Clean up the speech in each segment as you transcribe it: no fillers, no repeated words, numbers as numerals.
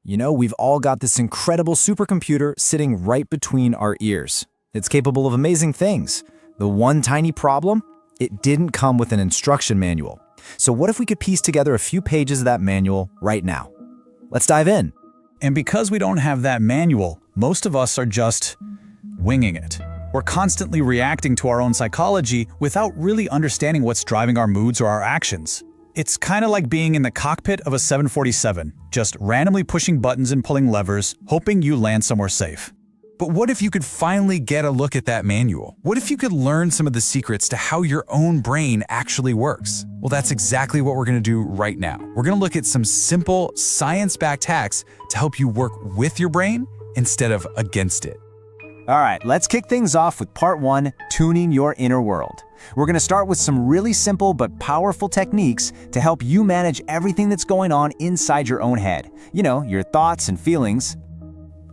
We've all got this incredible supercomputer sitting right between our ears. It's capable of amazing things. The one tiny problem? It didn't come with an instruction manual. So what if we could piece together a few pages of that manual right now? Let's dive in. And because we don't have that manual, most of us are just winging it. We're constantly reacting to our own psychology without really understanding what's driving our moods or our actions. It's kind of like being in the cockpit of a 747, just randomly pushing buttons and pulling levers, hoping you land somewhere safe. But what if you could finally get a look at that manual? What if you could learn some of the secrets to how your own brain actually works? Well, that's exactly what we're going to do right now. We're going to look at some simple, science-backed hacks to help you work with your brain instead of against it. All right, let's kick things off with part 1, tuning your inner world. We're going to start with some really simple but powerful techniques to help you manage everything that's going on inside your own head. Your thoughts and feelings.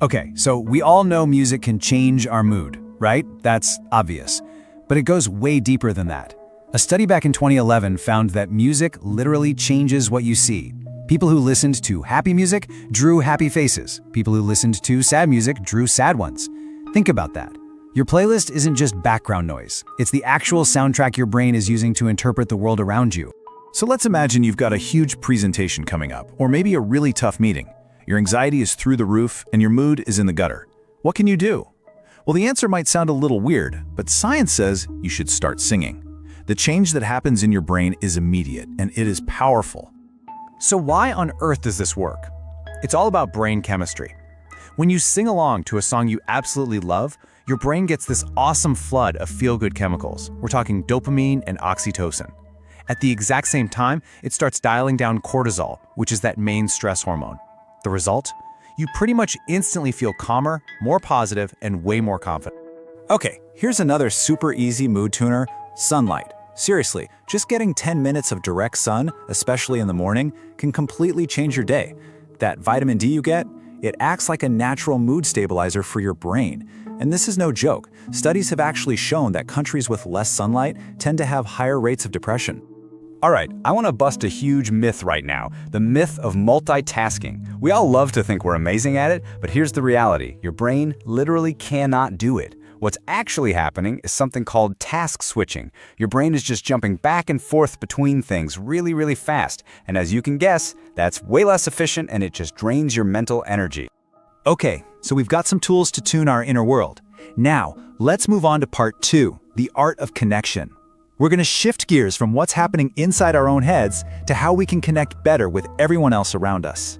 Okay, so we all know music can change our mood, right? That's obvious. But it goes way deeper than that. A study back in 2011 found that music literally changes what you see. People who listened to happy music drew happy faces. People who listened to sad music drew sad ones. Think about that. Your playlist isn't just background noise. It's the actual soundtrack your brain is using to interpret the world around you. So let's imagine you've got a huge presentation coming up, or maybe a really tough meeting. Your anxiety is through the roof, and your mood is in the gutter. What can you do? Well, the answer might sound a little weird, but science says you should start singing. The change that happens in your brain is immediate, and it is powerful. So why on earth does this work? It's all about brain chemistry. When you sing along to a song you absolutely love, your brain gets this awesome flood of feel-good chemicals. We're talking dopamine and oxytocin. At the exact same time, it starts dialing down cortisol, which is that main stress hormone. The result? You pretty much instantly feel calmer, more positive, and way more confident. Okay, here's another super easy mood tuner, sunlight. Seriously, just getting 10 minutes of direct sun, especially in the morning, can completely change your day. That vitamin D you get, it acts like a natural mood stabilizer for your brain. And this is no joke. Studies have actually shown that countries with less sunlight tend to have higher rates of depression. All right, I want to bust a huge myth right now, the myth of multitasking. We all love to think we're amazing at it, but here's the reality. Your brain literally cannot do it. What's actually happening is something called task switching. Your brain is just jumping back and forth between things really, really fast. And as you can guess, that's way less efficient and it just drains your mental energy. Okay, so we've got some tools to tune our inner world. Now, let's move on to part 2, the art of connection. We're going to shift gears from what's happening inside our own heads to how we can connect better with everyone else around us.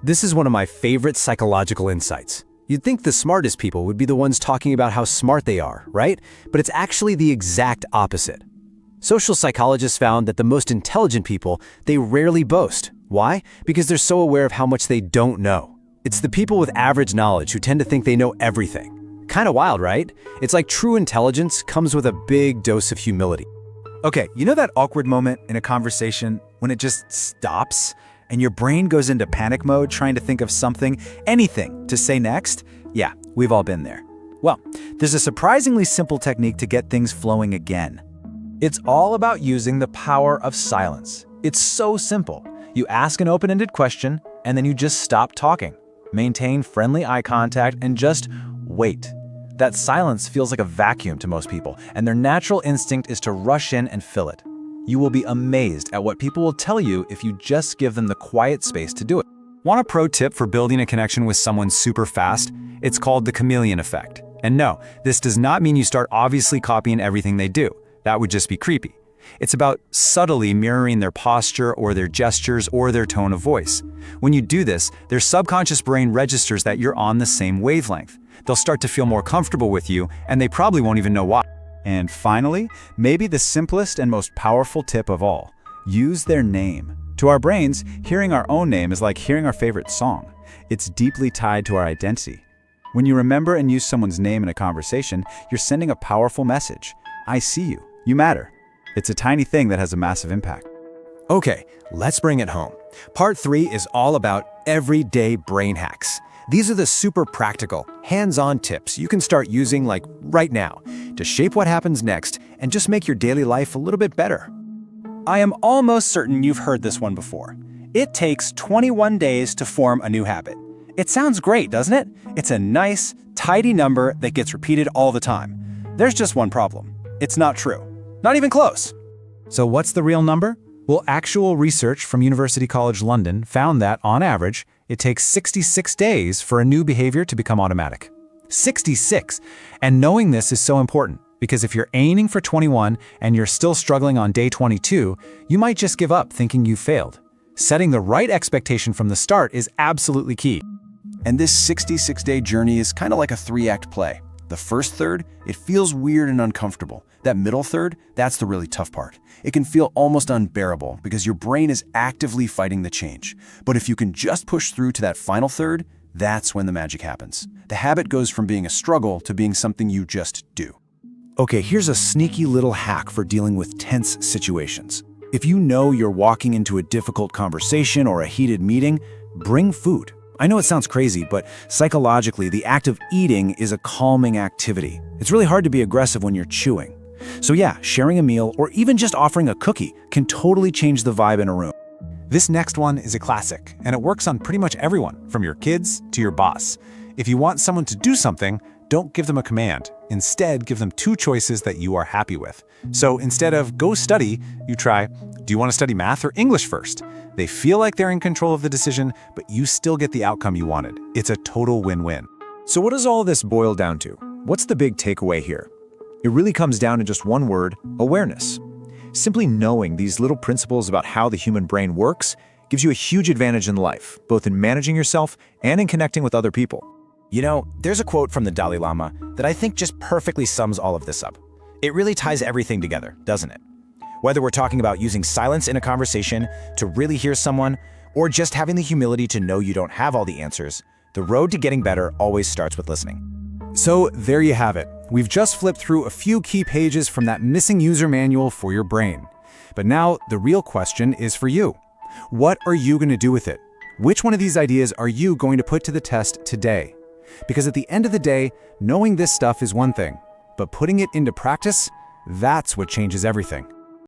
This is one of my favorite psychological insights. You'd think the smartest people would be the ones talking about how smart they are, right? But it's actually the exact opposite. Social psychologists found that the most intelligent people, they rarely boast. Why? Because they're so aware of how much they don't know. It's the people with average knowledge who tend to think they know everything. Kind of wild, right? It's like true intelligence comes with a big dose of humility. Okay, you know that awkward moment in a conversation when it just stops and your brain goes into panic mode trying to think of something, anything, to say next? Yeah, we've all been there. Well, there's a surprisingly simple technique to get things flowing again. It's all about using the power of silence. It's so simple. You ask an open-ended question, and then you just stop talking. Maintain friendly eye contact and just wait. That silence feels like a vacuum to most people, and their natural instinct is to rush in and fill it. You will be amazed at what people will tell you if you just give them the quiet space to do it. Want a pro tip for building a connection with someone super fast? It's called the chameleon effect. And no, this does not mean you start obviously copying everything they do. That would just be creepy. It's about subtly mirroring their posture or their gestures or their tone of voice. When you do this, their subconscious brain registers that you're on the same wavelength. They'll start to feel more comfortable with you, and they probably won't even know why. And finally, maybe the simplest and most powerful tip of all, use their name. To our brains, hearing our own name is like hearing our favorite song. It's deeply tied to our identity. When you remember and use someone's name in a conversation, you're sending a powerful message. I see you. You matter. It's a tiny thing that has a massive impact. Okay, let's bring it home. Part 3 is all about everyday brain hacks. These are the super practical, hands-on tips you can start using like right now to shape what happens next and just make your daily life a little bit better. I am almost certain you've heard this one before. It takes 21 days to form a new habit. It sounds great, doesn't it? It's a nice, tidy number that gets repeated all the time. There's just one problem. It's not true. Not even close. So what's the real number? Well, actual research from University College London found that, on average, it takes 66 days for a new behavior to become automatic. 66! And knowing this is so important, because if you're aiming for 21 and you're still struggling on day 22, you might just give up thinking you failed. Setting the right expectation from the start is absolutely key. And this 66-day journey is kind of like a 3-act play. The first third, it feels weird and uncomfortable. That middle third, that's the really tough part. It can feel almost unbearable because your brain is actively fighting the change. But if you can just push through to that final third, that's when the magic happens. The habit goes from being a struggle to being something you just do. Okay, here's a sneaky little hack for dealing with tense situations. If you know you're walking into a difficult conversation or a heated meeting, bring food. I know it sounds crazy, but psychologically, the act of eating is a calming activity. It's really hard to be aggressive when you're chewing. So yeah, sharing a meal or even just offering a cookie can totally change the vibe in a room. This next one is a classic, and it works on pretty much everyone, from your kids to your boss. If you want someone to do something, don't give them a command. Instead, give them 2 choices that you are happy with. So instead of go study, you try, do you want to study math or English first? They feel like they're in control of the decision, but you still get the outcome you wanted. It's a total win-win. So what does all this boil down to? What's the big takeaway here? It really comes down to just one word: awareness. Simply knowing these little principles about how the human brain works gives you a huge advantage in life, both in managing yourself and in connecting with other people. You know, there's a quote from the Dalai Lama that I think just perfectly sums all of this up. It really ties everything together, doesn't it? Whether we're talking about using silence in a conversation to really hear someone, or just having the humility to know you don't have all the answers, the road to getting better always starts with listening. So there you have it. We've just flipped through a few key pages from that missing user manual for your brain. But now the real question is for you. What are you going to do with it? Which one of these ideas are you going to put to the test today? Because at the end of the day, knowing this stuff is one thing, but putting it into practice, that's what changes everything.